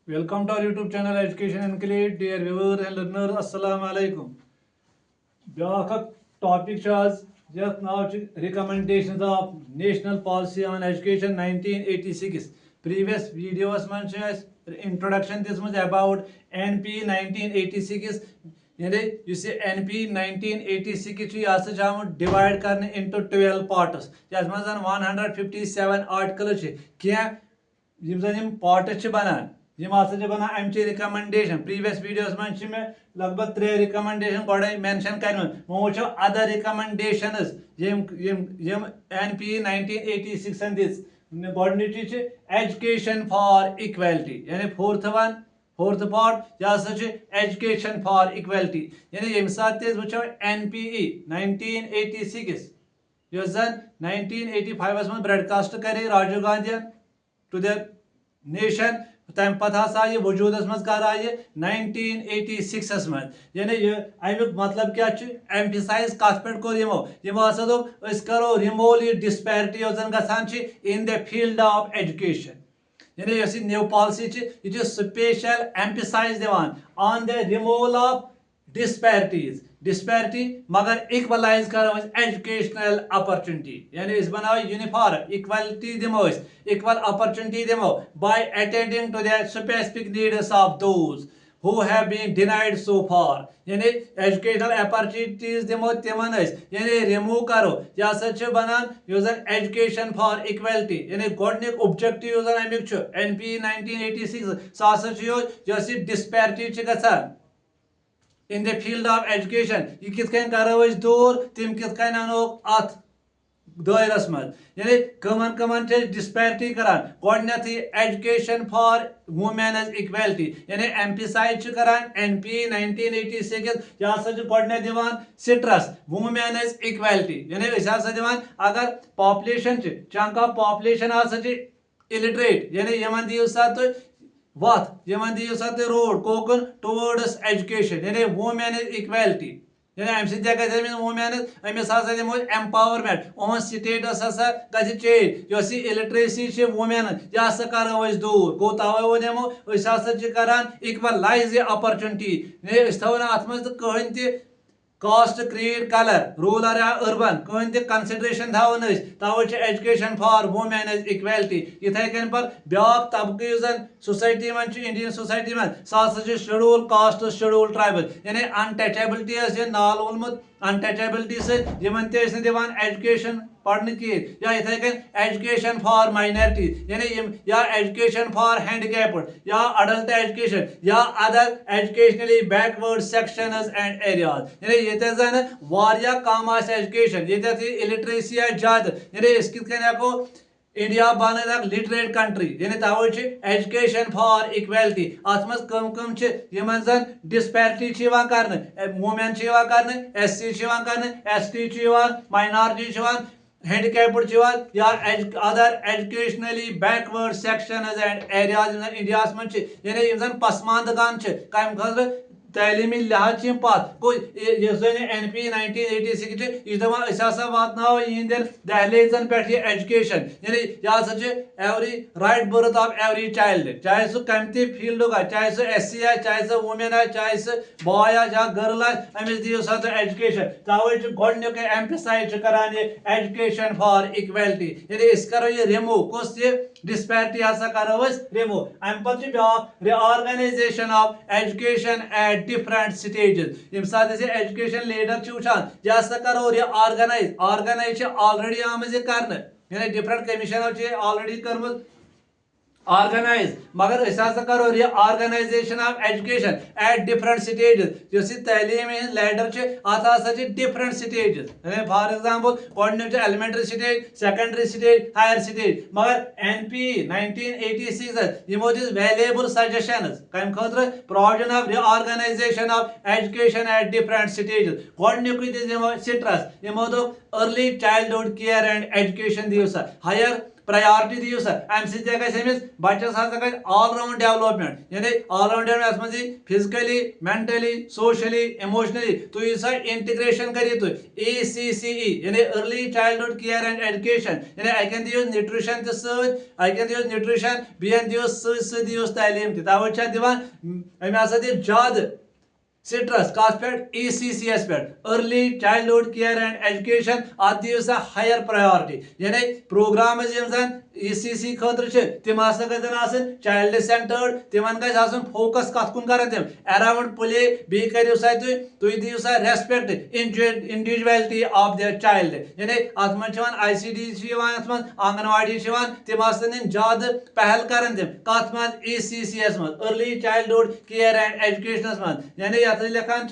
Welcome to our YouTube channel Education Include. Dear viewers and learners, Assalamu alaikum. Byak topic shows just now recommendations of National Policy on Education 1986. Previous videos mentioned introduction this much about NP 1986. You see NP 1986 यह divide करने into 12 parts. Just 157 articles क्या यम जन यम part बनान यम बना अमच recommendation previous videos में मे लगभग 3 recommendation गई mention कर वो अदर रिकमेंडेशंस यम NP 1986 दिस गडनिच एजुकेशन फॉर इक्वालिटी यानी फोर्थ पार्ट यह एजुकेशन फॉर इक्वालिटी यानी ये सात वो NPE 1986 यह जन 1985 में ब्रॉडकास्ट करे Rajiv Gandhi to the nation तम पत हसा यह वजूद मज कर आये 1986 मज यानी अमुक मतलब क्या एम्फिसाइज कत पे कोर यमो करो रिमूव यह डिस्पैरिटी गसान in the field of education यानी यह न्यू पॉलिसी यह स्पेशल एम्फिसाइज दिवान on the removal of disparity मगर इक्वलाइज करो एजुकेशनल अपॉर्चुनिटी यानी इस बनाओ यूनिफॉर्म इक्वलिटी दिमो इक्वल अपॉर्चुनिटी दिमो by attending to the specific needs of those who have been denied so far यानी एजुकेशनल अपॉर्चुनिटीज दिमो तिमन यानी रिमूव करो यह बनान एजुकेशन फॉर इक्वलिटी यानी गोडनिक ऑब्जेक्टिव अमिक NP 1986 सह disparity गसान in the field of education यह कित करो दूर तम कित अनोक अत दायरस मज यानी कमन डिस्पैरिटी करान गडनथ एजुकेशन फॉर वुमेन्स इक्वालिटी यानी एम्फिसाइज करान NP 1986 यह गडनथ दिवान स्ट्रेस वुमेन्स इक्वालिटी यानी दिवान अगर population chunk of population illiterate यानी यमन दियो सा तो वत यमन दियो सा तो रोड कोकन टुवर्ड्स एजुकेशन यानी वुमेन इक्वालिटी यानी अमे वुमेन अमिस दिमो एम्पावरमेंट ओहन स्टेटस गि चेंज यह इलिटरेसी वुमेन यह करो दूर गो तवे वोनमो करान इक्वलाइज अपॉर्चुनिटी थो अत मज कहन कास्ट क्रीड कलर रूरल या अर्बन कहन कंसिडरेशन थवन तवे एजुकेशन फॉर वुमेन इक्वालिटी इथे कन पर ब्याक तबक सोसाइटी मन इंडियन सोसाइटी मन सह शेड्यूल कास्ट शेड्यूल ट्राइबल यानी अनटचेबिलिटी नाल वोनमुत अनटचेबिलिटी समन दिवान एजुकेशन पढ़ने की या इथे कन एजुकेशन फॉर माइनॉरिटी यानी या एजुकेशन फॉर हैंडीकैप्ड या अडल्ट एजुकेशन या other educationally backward sections and areas यानी ये जन वारिया कम एजुकेशन ये इलिटरेसी ज्यादा यानी इस कित हेको इंडिया बन लिटरेट कंट्री यानी तवे एजुकेशन फॉर इक्वालिटी अत मज कम यमन जन डिस्पैरिटी कर वुमेन कर SC कर ST माइनॉरिटी हैंडीकैप्ड या other educationally backward sections and areas India मज यानी जन पसमानदगान कम खर तलीमी लिहाज पत गो NP 1986 यह वातनाव इहंद दहलीजन पे एजुकेशन यानी यह every right birth of every child चाहे सह कम फील्ड चाहे सह SC चाहे सह वुमेन चाहे सह बॉय या गर्ल अमिस दियो सा एजुकेशन तवे गडनुक एम्फिसाइज करान एजुकेशन फॉर इक्वालिटी यानी इस करो ये रिमूव कुछ डिस्पैरिटी करो रिमूव अम पे reorganisation of education at different stages यम साथ एजुकेशन लीडर वुचान यह करो ऑर्गनाइज ऑलरेडी आमज कर यानी डिफरेंट कमीशन ऑलरेडी कर्म ऑर्गेनाइज मगर करो organisation of education at different stages जो तलीम लैडर अत डिफरेंट स्टेजेस फॉर एग्जांपल गडनुक elementary stage secondary stage higher stage मगर NP 1986 यमो दिस वैल्यूएबल सजेशंस कम खतर provision of reorganisation of education at different stages गडनुक दिस स्ट्रेस यमो दो early childhood care and education दियो सा हायर प्रायोरिटी दियो सा अम समिस बच्चस हसा ऑल राउंड डेवलपमेंट यानी ऑल राउंड डेवलपमेंट मज फिजिकली मेंटली सोशली इमोशनली तुम सा इंटीग्रेशन करिए तो ACCE यानी early childhood care and education यानी अकन दियो न्यूट्रिशन तो अकन दियो न्यूट्रिशन बेन दियो दियो तालीम तवै दिवान अमे हसा दि ज्यादा सिट्रस कत पे ECCS पे early childhood care and education अत दियो सा हायर प्रायोरिटी यानी प्रोग्राम जन ECC खतर तिम हसा गन चाइल्ड सेंटर्ड तिमन गन फोकस कत कुन कर तिम अराउंड प्ले बी करियो सा तुम दियो सा respect individuality of their child यानी अत मन ICD अत मन आंगनवाड़ी तिम हसा ज्यादा पहल कर तिम कत मन ECCS मज early childhood care and education मज यानी यथ लिखान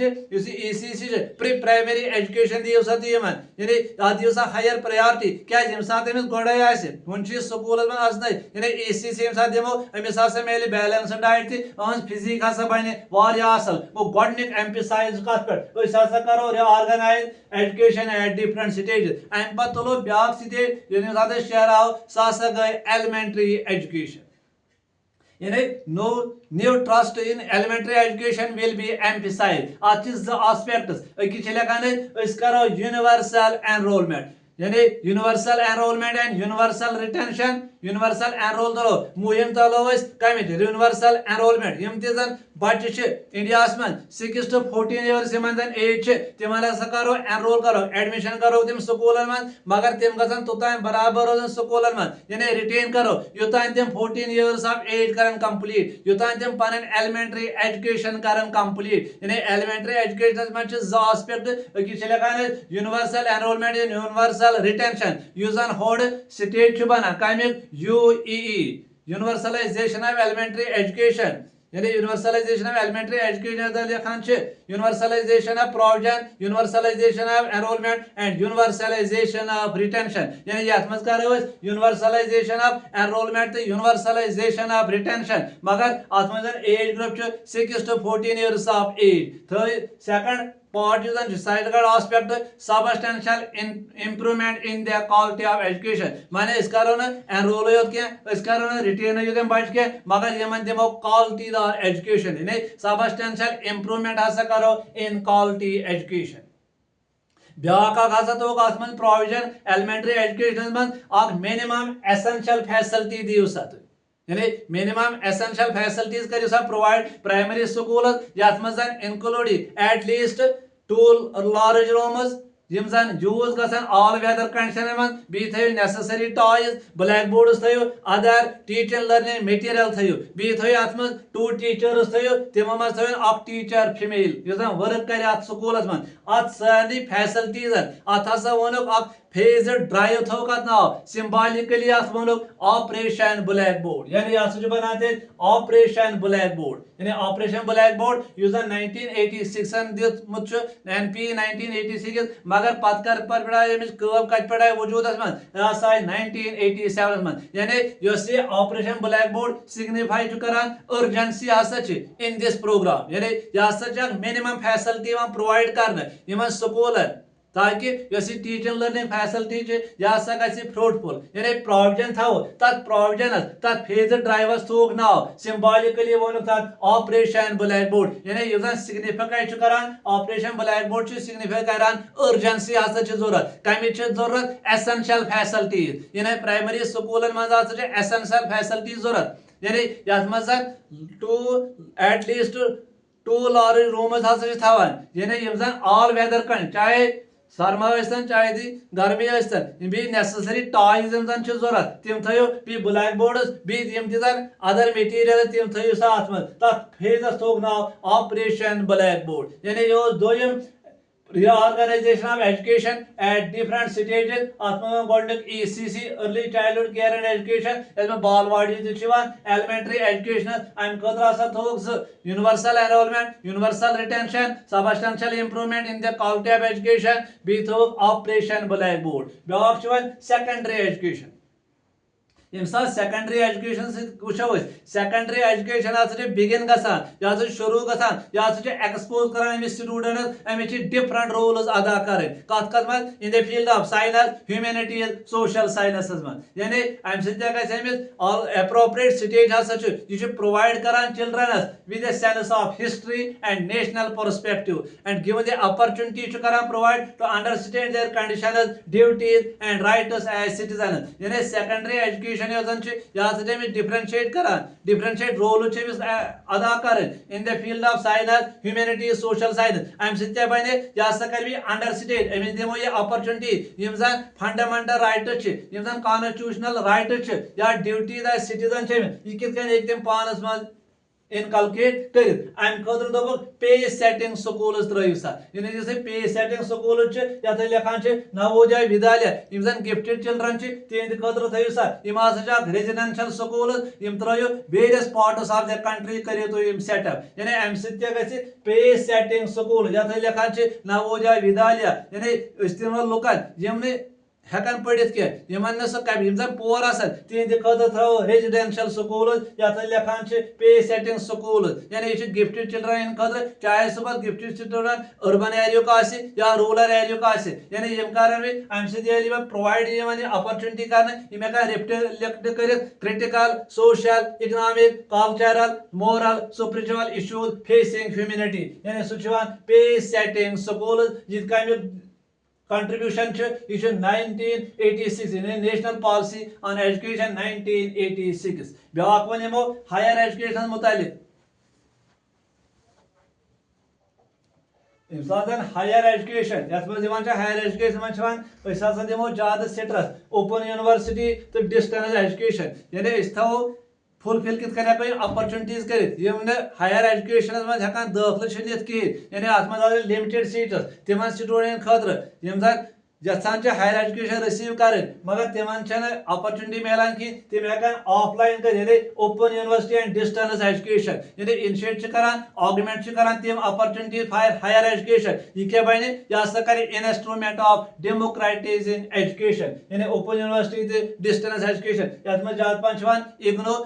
ECC प्री प्राइमरी एजुकेशन दियो सा यमन यानी अत दियो सा हायर प्रायोरिटी क्या यम सात अमिस गोड़े आसे वन स्कूल में असना यानी ECC यम सात दिमो अमिस हसा मेले बैलेंस डाइट तहज फिजिक हसा बने वारिया असल वो गोडनिक एम्फसाइज कत पे हसा करो organise education at different stages अम पत तुलो ब्याक स्टेज यम सात शहराव सह हसा गई एलिमेंट्री एजुकेशन यानी no new trust in elementary education will be emphasised अत आस्पेक्ट्स अकिस लेखान करो यूनिवर्सल एनरोलमेंट यानी universal enrolment and universal retention universal enrol तलो मुहिम तलो कमिट यूनिवर्सल एनरोलमेंट यम तन बच्चे इंडिया में 6 to 14 years एज तिमन हसा करो एनरोल करो एडमिशन करो तिम स्कूल में मगर तिम गन तोतान बराबर रोजन स्कूल में यानी रिटेन करो योतान तिम 14 years ऑफ एज करन कंप्लीट योतान तिम पन एलिमेंट्री एजुकेशन करन कंप्लीट यानी एलिमेंट्री एजुकेशन में ज एस्पेक्ट कि लेखान यूनिवर्सल एनरोलमेंट यूनिवर्सल रिटेंशन यूजन होड स्टेट बना कमिक UEE universalisation of elementary education यानी यूनिवर्सलाइजेशन ऑफ एलिमेंट्री एजुकेशन लिखान universalisation of provision universalisation of enrolment and universalisation of retention यानी यथ मज करो यूनिवर्सलाइजेशन ऑफ एनरोलमेंट तो यूनिवर्सलाइजेशन ऑफ रिटेंशन मगर अत मज age group 6 to 14 years of age second part is societal aspect substantial improvement in the quality of education माने इस करो ना एनरोल योत के इस करो ना रिटेन योत के बच के मगर यमन दिमो क्वालिटी द एजुकेशन यानी substantial improvement हसा करो in quality education ब्याक हसा तो अत प्रोविजन एलिमेंट्री एजुकेशन में मिनिमम एसेंशियल फैसिलिटी दियो सा यानी मिनिमम एसेंशियल फैसिलिटीज करियो सा प्रोवाइड प्राइमरी स्कूल यथ मज including at least 2 large rooms यम जन यूज गसन ऑल वेदर कंडीशन में बी थयो नेसेसरी टॉयज ब्लैक बोर्ड्स थयो अदर टीचिंग लर्निंग मटेरियल थयो बी थयो अत में 2 टीचर्स थयो तिम में थयो अक टीचर फीमेल यस वर्क कर अत स्कूल में अत सारी फैसिलिटीज अत हसा वोनुक अक फेज ड्राइव थो कत नाव सिंबॉलिकली अत वोनुक ऑपरेशन ब्लैक बोर्ड यानी अस बनाते ऑपरेशन ब्लैक बोर्ड यानी operation black board use 1986 दिमुत NP 1986 मगर पत कर पर पढ़ाई कत पढ़ाई वजूद में 1987 में यानी ये ऑपरेशन ब्लैक बोर्ड सिग्निफाई करान अर्जेंसी हसा इन दिस प्रोग्राम यानी यह हसा मिनिमम फैसिलिटी प्रोवाइड कर स्कूल ताकि टीचिंग लर्निंग फैसिलिटी यह फ्रूटफुल यानी प्रोविजन थो तथ प्रोविजन तथ फेज ड्राइवस थोक नाव सिंबॉलिकली वो ऑपरेशन ब्लैक बोर्ड यानी यह सिग्निफाई करान ऑपरेशन ब्लैक बोर्ड सिग्निफाई करान अर्जेंसी हसा जरूरत कमिच जरूरत एसेंशियल फैसिलिटीज यानी प्राइमरी स्कूल मज एसेंशियल फैसिलिटी जरूरत यानी यथ मज एट लीस्ट 2 large rooms हसा थवान यानी यम जन ऑल वेदर कन चाहे सरमा चाहे दी गर्मी बी नेसेसरी टॉयज जरूरत तिम थो बी ब्लैक बोर्ड बी अदर मटीरियल तिम थो साथ में तथ फेजस थोक नाव ऑपरेशन ब्लैक बोर्ड यानी यह दोयम reorganization of education at different stages golden ECC early childhood care and education इसमें बालवाड़ी elementary education अम खतर हसा थोक universal enrollment universal retention substantial improvement in the quality of education बी थोक operation blackboard ब्याक secondary education यम साथ सेकेंडरी एजुकेशन वो सेकेंडरी एजुकेशन बिगिन गसान यह शुरू गसान यह एक्सपोज कर स्टूडेंट अमिस डिफरेंट रोल्स अदा कर कत मज in the field of science humanities social science मज यानी अम अप्रोप्रिएट स्टेज हसा यह प्रोवाइड कर childrens with a sense of history and national perspective and given the opportunity कर provide to understand their conditions duties and rights as citizen यानी secondary education differentiate role अदा कर in the field of science humanities social science अम बने यह कर understand अमिस दिमो यह opportunity fundamental rights constitutional rights या ड्यूटीज एज सिटीजन यह कित पानस मज इनकलकेट कर खुद दोप पे सेटिंग स्कूल त्रो सा ये पे सेटिंग स्कूल ये लिखान नवोदय विद्यालय गिफ्टेड चिल्ड्रन तिहद खुद थो सा residential school throw various parts of the country करो तुम सेटअप यानी अम पे सेटिंग स्कूल ये लिखान नवोदय विद्यालय यानी तम लुकन यम हेकान पढ़ित कह सह कम पोर तिहद खुद थो रेजिडेंशियल स्कूल ये लिखान पे सेटिंग स्कूल यानी यह गिफ्टेड चिल्ड्रन खुद चाहे सह गिफ्टेड चिल्ड्रन अर्बन एरिया या रूरल एरिया यानी यम कर अमे प्रोवाइड अपॉर्चुनिटी कर रिफ्लेक्ट कर critical social economic cultural moral spiritual issues facing humanity यानी सह पे सेटिंग स्कूल यह contribution is 1986 in national policy on education 1986 back वनो हायर एजुकेशन मुतालिक हायर एजुकेशन ये हायर एजुकेशन मज दिमो ज्यादा स्ट्रेस ओपन यूनिवर्सिटी तो डिस्टेंस एजुकेशन यानी थो फुलफिल कित अपॉर्चुनिटीज कर हायर एजुकेशन मज हेकान दाखिल नित कहें यानी अत मज लिमिटेड सीट्स तिम स्टूडेंट खतर यहान हायर एजुकेशन रिसीव कर मगर तिम अपॉर्चुनिटी मिलान कहीं तिम हेकान ऑफलाइन कर open university and distance education यानी इनिशिएट कर ऑगमेंट कर तिम अपॉर्चुनिटी फॉर हायर एजुकेशन यह क्या बने यह कर इंस्ट्रूमेंट ऑफ डेमोक्रेटाइजिंग एजुकेशन यानी ओपन यूनिवर्सिटी डिस्टेंस एजुकेशन ये ज्यादा पान इग्नो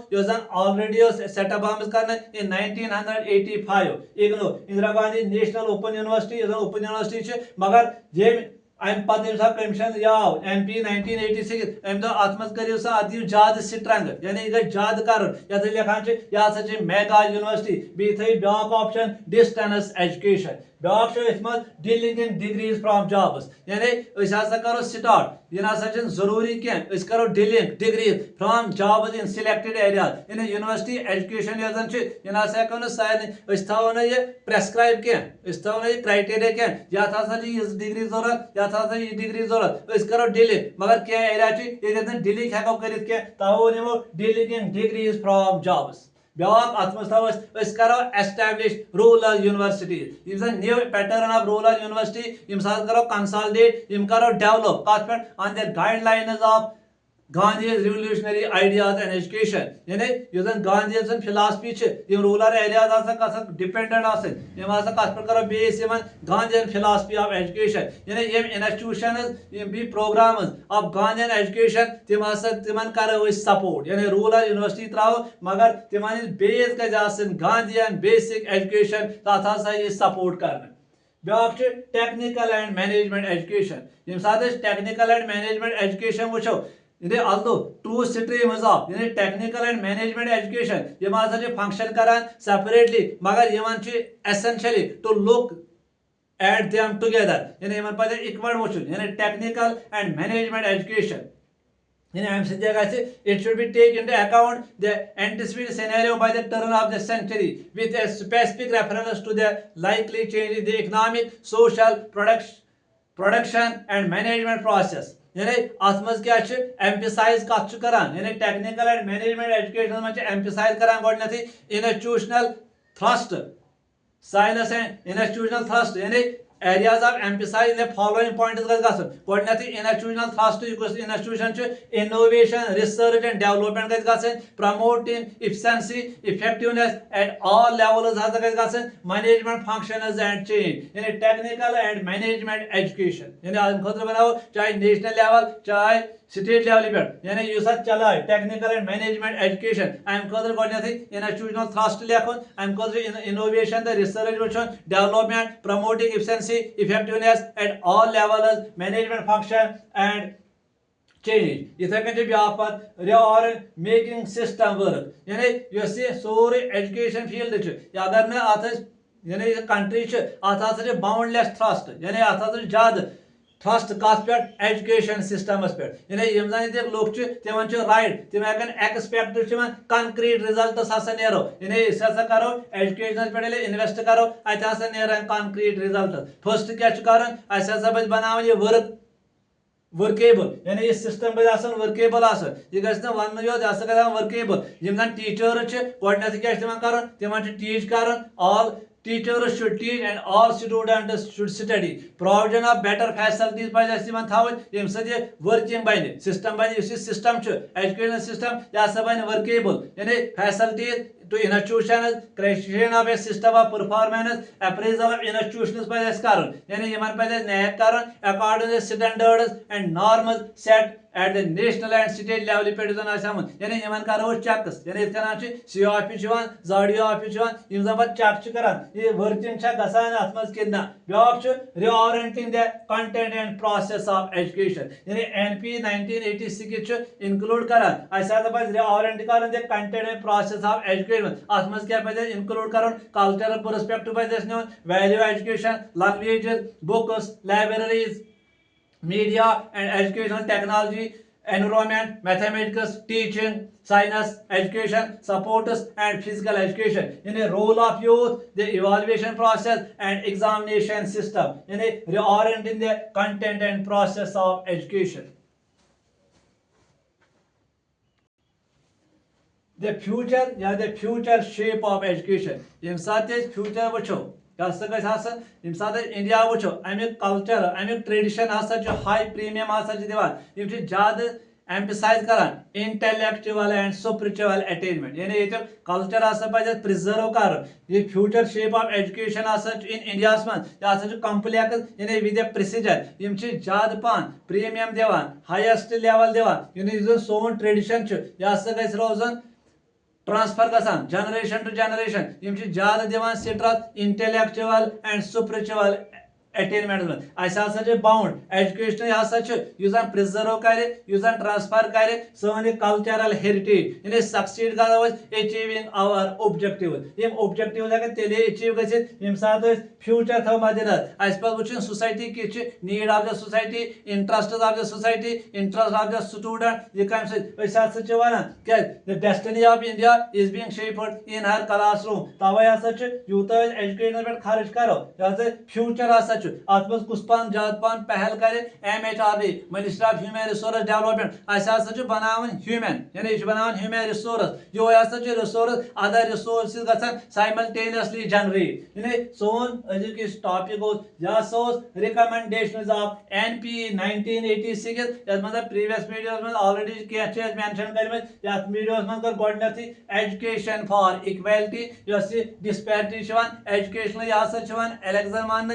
ऑलरेडी सेटअप आम कर इन 1985 IGNOU Indira Gandhi national open university open university मगर ये अम पे कमीशन आव MP 1986 अम अत मज करो सा अत ज्यादा स्ट्रेंग यानी यह गई ज्यादा कर ये लिखान यह मेगा यूनिवर्सिटी बी थी back option distance education back dealing in degrees from jobs यानी करो स्टार्ट यह ना जरूरी कह करो dealing degrees from jobs in selected areas यानी यूनिवर्सिटी एजुकेशन यह ना हेको सारे थो यह प्रेस्क्राइब कह थो यह क्राइटेरिया कह ये डिग्री जरूरत ये डिग्री जरूरत करो डीलिंग मगर क्या एरिया ये डीलिंग हेको कर तवो निमो dealing in degrees from jobs ब्याक अत मज करो establish rural universities new pattern of rural university करो कंसोलिडेट करो डेवलप कत पे on the guidelines of Gandhi's revolutionary ideas and education यानी Gandhi philosophy rural areas dependent कत पे base Gandhi philosophy of education यानी यम इंस्टीट्यूशन बी प्रोग्राम ऑफ गांधी एजुकेशन तिम करो सपोर्ट यानी रूरल यूनिवर्सिटी त्रो मगर तिम बेस गज गांधी बेसिक एजुकेशन तथ यह सपोर्ट कर ब्याक टेक्निकल एंड मैनेजमेंट एजुकेशन यम सात टेक्निकल एंड मैनेजमेंट एजुकेशन वो although two streams of technical and management education यम फंक्शन कर separately मगर यमन essentially to look at them together यानी यमन पे इकवट वुचुन यानी technical and management education it should be taken into account the anticipated scenario by the turn of the century with a specific reference to the likely change in the economic, social, production and management process यानी अत मज क्या emphasise कत यानी technical and management education मज emphasise कर गोडनथी institutional thrust science and institutional thrust यानी areas of emphasise in the following points गस गोडनथी institutional thrust institution innovation research and development गस promoting efficiency effectiveness at all levels गस management functions and change यानी technical and management education यानी अम खुद बनाओ चाहे नेशनल लेवल चाहे स्टेट लेवल पे यानी युस चलाए टेक्निकल एंड मैनेजमेंट एजुकेशन अम खतर गोडनेथि इंस्टीट्यूशनल थ्रस्ट लेखुन अम खतर इनोवेशन द रिसर्च वुचुन development promoting efficiency effectiveness at all levels management function and change इथे कन ब्या पर मेकिंग सिस्टम वर्क यानी सोरे एजुकेशन फील्ड अगर न अत यानी कंट्री अत बाउंडलेस थ्रस्ट यानी अत ज्यादा थ्रस्ट कत पे एजुकेशन सिस्टमस पे यानी यम जन लुक तिमन राइट तिम हेकन एक्सपेक्ट कंक्रीट रिजल्ट्स हसा नेरो यानी हसा करो एजुकेशन पे इन्वेस्ट करो अत हसा नेरान कंक्रीट रिजल्ट्स फर्स्ट क्या करन अस हसा पज बनावन ये वर्केबल यानी ये सिस्टम गज आसन वर्केबल आसन ये गज न वन योत हसा गज वर्केबल यम जन टीचर गोडनेथ क्या तिमन करन तिमन टीच करन all teachers should teach and all students should study provision of better facilities by the thaवन yem sadi working bane system bane usi system ch education system ya sa bane workable yani facilities to institutions creation of a system of performance appraisal of institutions by this karan yani yeman by this naik karan according to standards and norms set at the national and state level पे जन आसामन यानी Yemen करो checks यानी इत करन सी office जवान जाडी office जवान यम जब चेक करन ये वर्किंग छ गसान अतमस किना ब्याक छ reorienting the content and process of education यानी एनपी 1986 छ इंक्लूड करन ऐसा बस रिओरिएंट करन the content and process of education अतमस क्या पे इंक्लूड करन कल्चरल पर्सपेक्टिव पे दस value education languages books libraries media and educational technology, environment, mathematics, teaching, science, education, supports and physical education. In a role of youth, the evaluation process and examination system. In a reorienting the content and process of education. The future, the future shape of education. In such a future, which India वो Amik culture Amik tradition हसा high premium हसा दिवान ज्यादा emphasise करान intellectual and spiritual attainment यानी ये culture हसा पे preserve कर ये फ्यूचर शेप ऑफ एजुकेशन हसा इन इंडिया मज कम्प्लेक्स यानी विद प्रिसीजर यम ज्यादा पान प्रीमियम दिवान हाईएस्ट लेवल दिवान यानी सोन ट्रेडिशन यह हसा गस रोजन ट्रांसफर गसान जनरेशन टू जनरेशन यम ज्यादा दिवान stress intellectual and spiritual attainment में बाउंड एजुकेशन हसा प्रिजर्व कर ट्रांसफर कर सन कल्चरल हेरिटेज यानी सक्सीड करो अचीविंग आवर ऑब्जेक्टिव यम ऑब्जेक्टिव हेकन तेले अचीव गसित यम साथ फ्यूचर थो मद्देनजर अस पे वुचन सोसाइटी किछ need of the society interest of the society interest of the student ये कम से वन क्या the destiny of India is being shaped in her classroom तवे हसा यूत एजुकेशन पे खर्च करो फ्यूचर हसा अतम कुस पान ज्यादा पान पहल करे MHRD minister of human resource development अस बनावन ह्यूमन यानी बनावन ह्यूमन रिसोर्स यो हसा रिसोर्स अदर रिसोर्स गसन साइमल्टेनियसली जनरेट यानी सोन अजुक टॉपिक रिकमेंडेशंस ऑफ NP 1986 यस मज प्रीवियस वीडियोस में ऑलरेडी क्या मेंशन करमत यस वीडियोस में कर गोडनेथि एजुकेशन फॉर इक्वालिटी यस डिस्पैरिटी एजुकेशन हसा एलेक्शन मान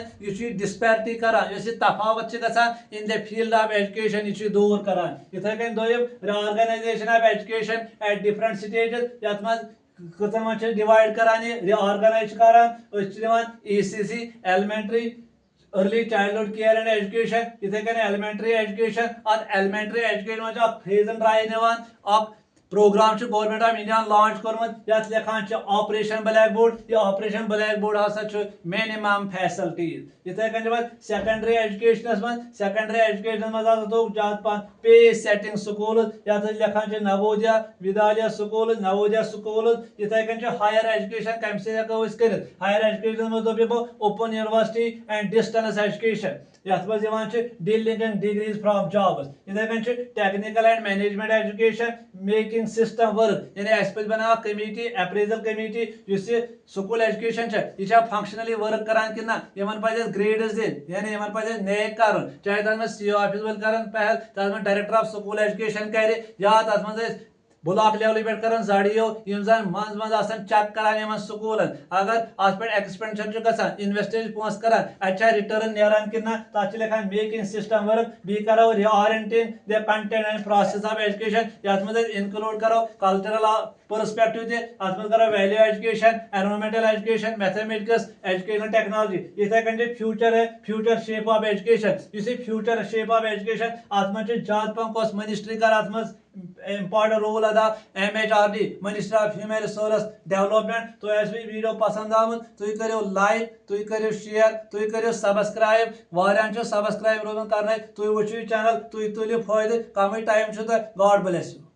डिस्पैरिटी करान तफावत गसान in the field of education यह दूर करान इथे कन दोयम रिऑर्गनाइजेशन of education at different stages यत मज कतन मन डिवाइड करान रिऑर्गनाइज करान ECC elementary early childhood care and education इथे कन एलिमेंट्री एजुकेशन और एलिमेंट्री एजुकेशन में फेजन ड्राइव निवान programme government of India launch कर्मुत यत लेखान ऑपरेशन ब्लैक बोर्ड ये ऑपरेशन ब्लैक बोर्ड हसा मिनिमम फैसिलिटीज इथे कन सेकेंडरी एजुकेशन मज ज्यादा पान पे सेटिंग स्कूल यत लेखान नवोदय विद्यालय स्कूल इथे कन हायर एजुकेशन कम से हेको कर हायर एजुकेशन मज दो open university and distance education यथ मज डीलिंग डिग्रीज फ्रॉम जॉब्स इथे कन technical and management education making system work यानी अस पे बना committee appraisal committee school education यह फंक्शनली वर्क करान कि ना यमन पे ग्रेड्स दिन यानी यमन पे नेक कर चाहे तथ CO ऑफिस वल कर पहल तथ डायरेक्टर ऑफ स्कूल एजुकेशन कर या तथ मज ब्लॉक लेवल पे कर जड़ियो मज मज चेक करान स्कूलन अगर अत पे एक्सपेंडिचर गसान इन्वेस्टेज पोस कर रिटर्न नीरान कि ना तथ लिखान मेकिंग सिस्टम वर्क बी करो reorienting the content and process of education यथ मज इंक्लूड करो कल्चरल पर्सपेक्टिव तथ मज करो value education environmental education mathematics educational technology इथे कन फ्यूचर है future shape of education future shape of education अत मज ज्यादा पन कस मिनिस्ट्री कर अत मज इंपॉर्टेंट रोल अदा MHRD ministry of human resource development. तो वीडियो पसंद आमुत तुम करो लाइक तुम करो शेयर तुम करो सब्सक्राइब वारियान सब्सक्राइब रोजन कर तुम वो चैनल तुम तुलो फायदे कम टाइम गॉड ब्लेस यू।